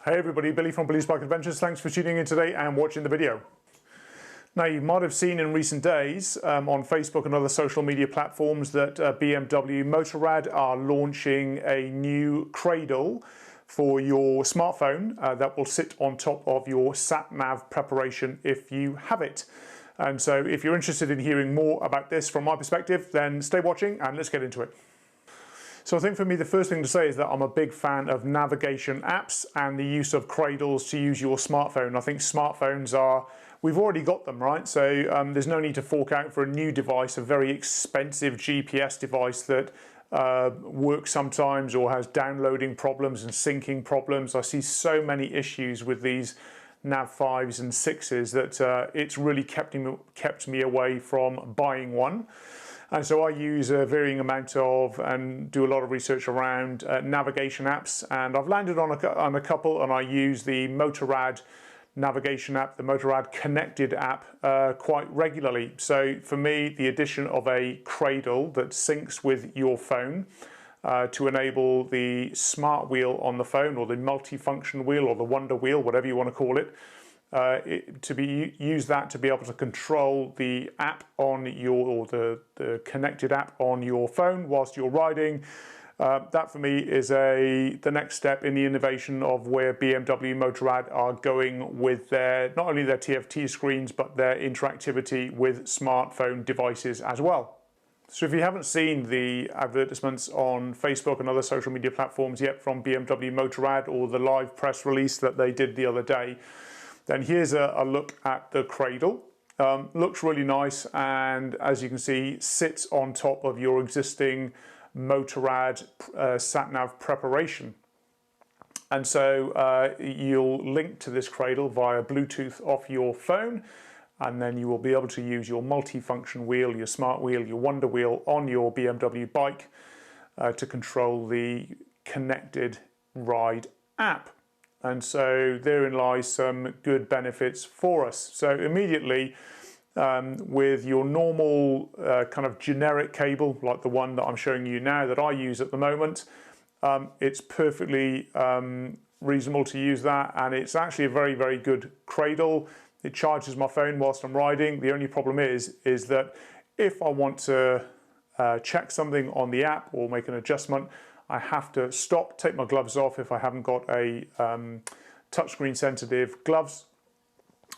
Hey everybody, Billy from Billy's Bike Adventures. Thanks for tuning in today and watching the video. Now you might have seen in recent days on Facebook and other social media platforms that BMW Motorrad are launching a new cradle for your smartphone that will sit on top of your sat-nav preparation if you have it. And so if you're interested in hearing more about this from my perspective, then stay watching and let's get into it. So I think for me, the first thing to say is that I'm a big fan of navigation apps and the use of cradles to use your smartphone. I think smartphones we've already got them, right? So there's no need to fork out for a new device, a very expensive GPS device that works sometimes or has downloading problems and syncing problems. I see so many issues with these Nav 5s and 6s that it's really kept me away from buying one. And so I use a varying amount of and do a lot of research around navigation apps, and I've landed on a couple, and I use the Motorrad navigation app, the Motorrad Connected app quite regularly. So for me, the addition of a cradle that syncs with your phone to enable the smart wheel on the phone, or the multifunction wheel, or the wonder wheel, whatever you want to call it, use that to be able to control the app on your, or the connected app on your phone whilst you're riding. That for me is the next step in the innovation of where BMW Motorrad are going with not only their TFT screens, but their interactivity with smartphone devices as well. So if you haven't seen the advertisements on Facebook and other social media platforms yet from BMW Motorrad, or the live press release that they did the other day, then here's a look at the cradle. Looks really nice, and as you can see, sits on top of your existing Motorrad sat-nav preparation. And so you'll link to this cradle via Bluetooth off your phone, and then you will be able to use your multifunction wheel, your smart wheel, your wonder wheel on your BMW bike to control the ConnectedRide app. And so therein lies some good benefits for us. So immediately, with your normal kind of generic cable, like the one that I'm showing you now that I use at the moment, it's perfectly reasonable to use that, and it's actually a very, very good cradle. It charges my phone whilst I'm riding. The only problem is that if I want to check something on the app or make an adjustment, I have to stop, take my gloves off if I haven't got a touchscreen sensitive gloves,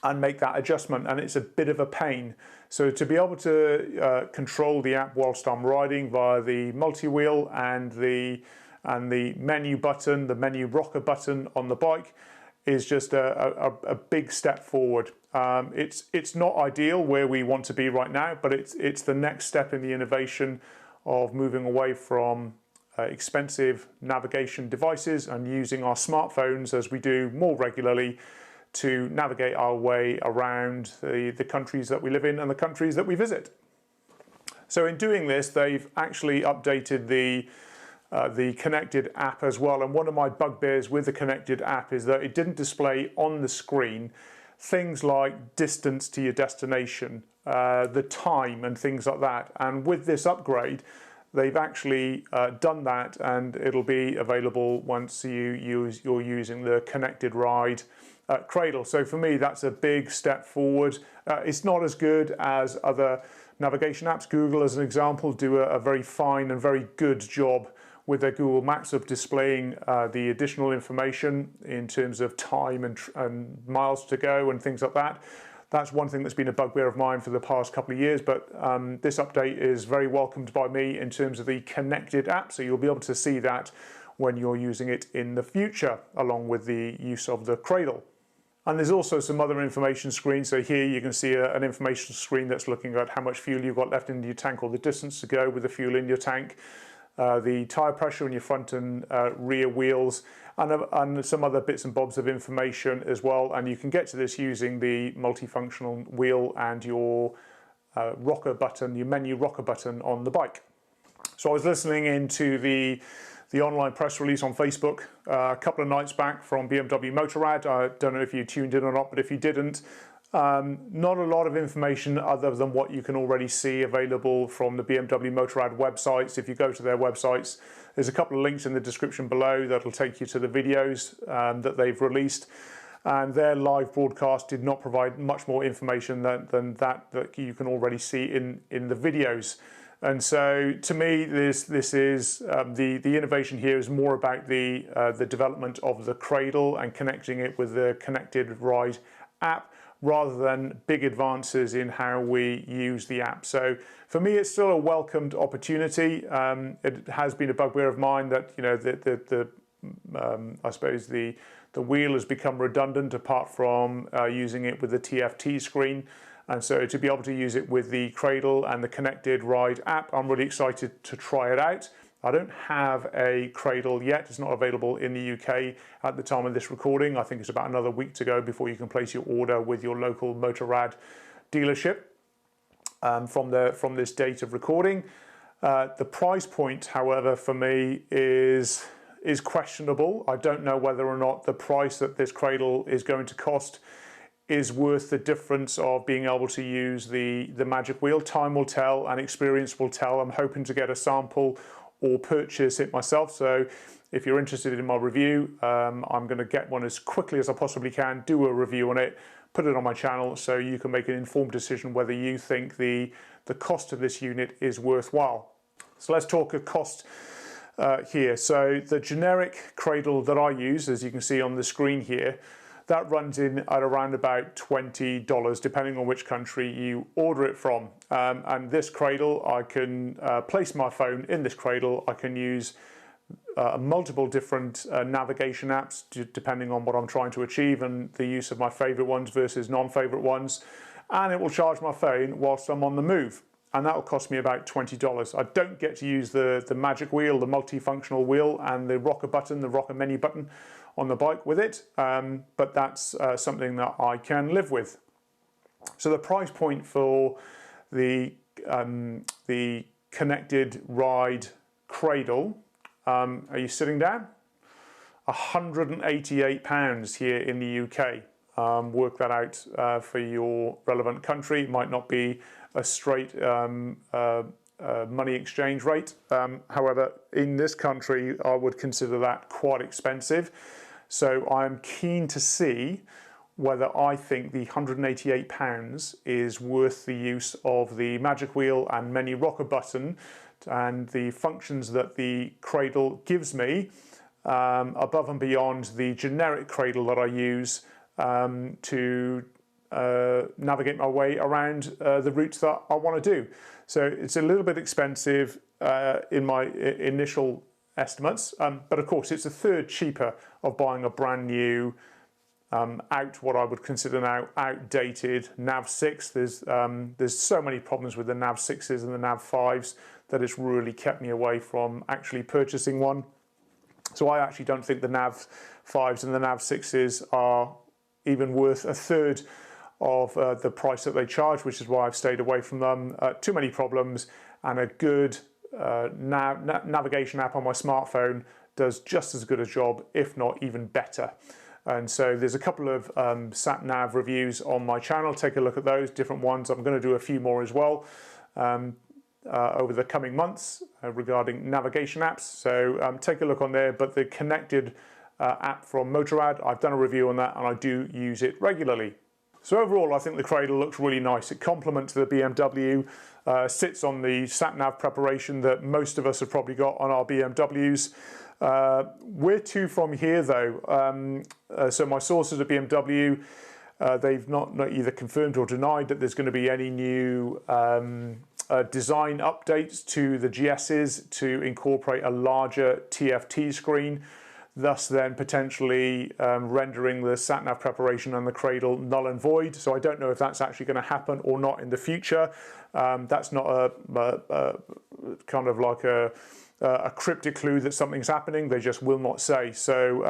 and make that adjustment, and it's a bit of a pain. So to be able to control the app whilst I'm riding via the multi-wheel and the menu button, the menu rocker button on the bike, is just a big step forward. It's not ideal where we want to be right now, but it's the next step in the innovation of moving away from expensive navigation devices and using our smartphones, as we do more regularly, to navigate our way around the countries that we live in and the countries that we visit. So in doing this, they've actually updated the Connected app as well. And one of my bugbears with the Connected app is that it didn't display on the screen things like distance to your destination, the time and things like that. And with this upgrade, they've actually done that, and it'll be available once you're using the ConnectedRide Cradle. So for me, that's a big step forward. It's not as good as other navigation apps. Google, as an example, do a very fine and very good job with their Google Maps of displaying the additional information in terms of time and miles to go and things like that. That's one thing that's been a bugbear of mine for the past couple of years, but this update is very welcomed by me in terms of the Connected app, so you'll be able to see that when you're using it in the future, along with the use of the cradle. And there's also some other information screens. So here you can see an information screen that's looking at how much fuel you've got left in your tank, or the distance to go with the fuel in your tank, the tyre pressure in your front and rear wheels, and some other bits and bobs of information as well. And you can get to this using the multifunctional wheel and your rocker button, your menu rocker button on the bike. So I was listening into the online press release on Facebook a couple of nights back from BMW Motorrad. I don't know if you tuned in or not, but if you didn't, not a lot of information other than what you can already see available from the BMW Motorrad websites. If you go to their websites, There's a couple of links in the description below that'll take you to the videos that they've released. And their live broadcast did not provide much more information than that you can already see in the videos. And so to me, this is the innovation here is more about the development of the Cradle and connecting it with the ConnectedRide app, rather than big advances in how we use the app. So for me, it's still a welcomed opportunity. It has been a bugbear of mine that, you know, I suppose the wheel has become redundant apart from using it with the TFT screen. And so to be able to use it with the Cradle and the ConnectedRide app, I'm really excited to try it out. I don't have a Cradle yet. It's not available in the UK at the time of this recording. I think it's about another week to go before you can place your order with your local Motorrad dealership from this date of recording. The price point, however, for me is questionable. I don't know whether or not the price that this Cradle is going to cost is worth the difference of being able to use the magic wheel. Time will tell and experience will tell. I'm hoping to get a sample or purchase it myself. So if you're interested in my review, I'm going to get one as quickly as I possibly can, do a review on it, put it on my channel so you can make an informed decision whether you think the cost of this unit is worthwhile. So let's talk a cost here. So the generic Cradle that I use, as you can see on the screen here, that runs in at around about $20, depending on which country you order it from. And this Cradle, I can place my phone in this Cradle. I can use multiple different navigation apps, depending on what I'm trying to achieve and the use of my favorite ones versus non-favorite ones. And it will charge my phone whilst I'm on the move. And that will cost me about $20. I don't get to use the magic wheel, the multifunctional wheel, and the rocker button, the rocker menu button on the bike with it, but that's something that I can live with. So the price point for the ConnectedRide Cradle, are you sitting down? £188 here in the UK. Work that out for your relevant country. It might not be a straight money exchange rate. However, in this country, I would consider that quite expensive. So I'm keen to see whether I think the £188 is worth the use of the magic wheel and menu rocker button and the functions that the Cradle gives me above and beyond the generic Cradle that I use to navigate my way around the routes that I want to do. So it's a little bit expensive in my initial estimates, but of course it's a third cheaper of buying a brand new what I would consider now outdated Nav 6. There's so many problems with the Nav 6s and the Nav 5s that it's really kept me away from actually purchasing one. So I actually don't think the Nav 5s and the Nav 6s are even worth a third of the price that they charge, which is why I've stayed away from them. Too many problems, and a good navigation app on my smartphone does just as good a job, if not even better. And so there's a couple of sat nav reviews on my channel. Take a look at those different ones. I'm going to do a few more as well over the coming months regarding navigation apps. So take a look on there. But the Connected app from Motorrad, I've done a review on that and I do use it regularly. So overall, I think the Cradle looks really nice. It complements the BMW, sits on the sat-nav preparation that most of us have probably got on our BMWs. Where to from here though? So my sources at BMW, they've not either confirmed or denied that there's going to be any new design updates to the GSs to incorporate a larger TFT screen, thus then potentially rendering the sat-nav preparation and the Cradle null and void. So I don't know if that's actually going to happen or not in the future. That's not a kind of like a cryptic clue that something's happening. They just will not say. So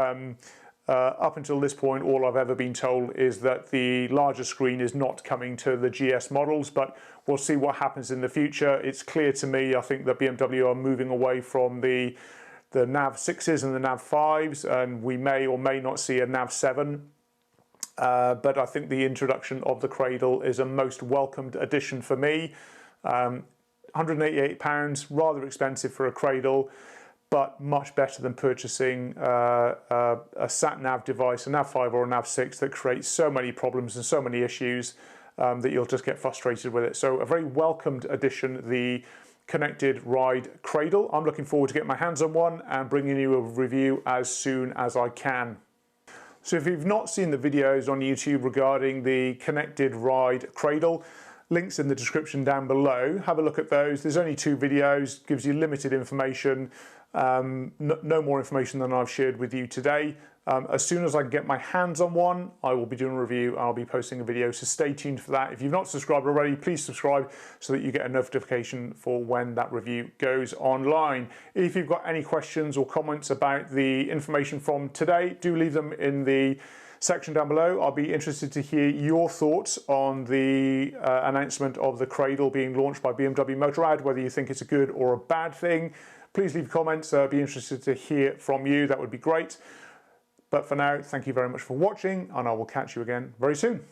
up until this point, all I've ever been told is that the larger screen is not coming to the GS models, but we'll see what happens in the future. It's clear to me, I think that BMW are moving away from the Nav 6s and the Nav 5s, and we may or may not see a Nav 7. But I think the introduction of the Cradle is a most welcomed addition for me. £188, rather expensive for a Cradle, but much better than purchasing a sat-nav device, a nav5 or a nav6 that creates so many problems and so many issues that you'll just get frustrated with it. So a very welcomed addition, the ConnectedRide Cradle. I'm looking forward to getting my hands on one and bringing you a review as soon as I can. So if you've not seen the videos on YouTube regarding the ConnectedRide Cradle, links in the description down below. Have a look at those. There's only 2 videos, gives you limited information, no more information than I've shared with you today. As soon as I can get my hands on one, I will be doing a review. I'll be posting a video, so stay tuned for that. If you've not subscribed already, please subscribe so that you get a notification for when that review goes online. If you've got any questions or comments about the information from today, do leave them in the section down below. I'll be interested to hear your thoughts on the announcement of the Cradle being launched by BMW Motorrad, whether you think it's a good or a bad thing. Please leave comments. I'd be interested to hear from you. That would be great. But for now, thank you very much for watching, and I will catch you again very soon.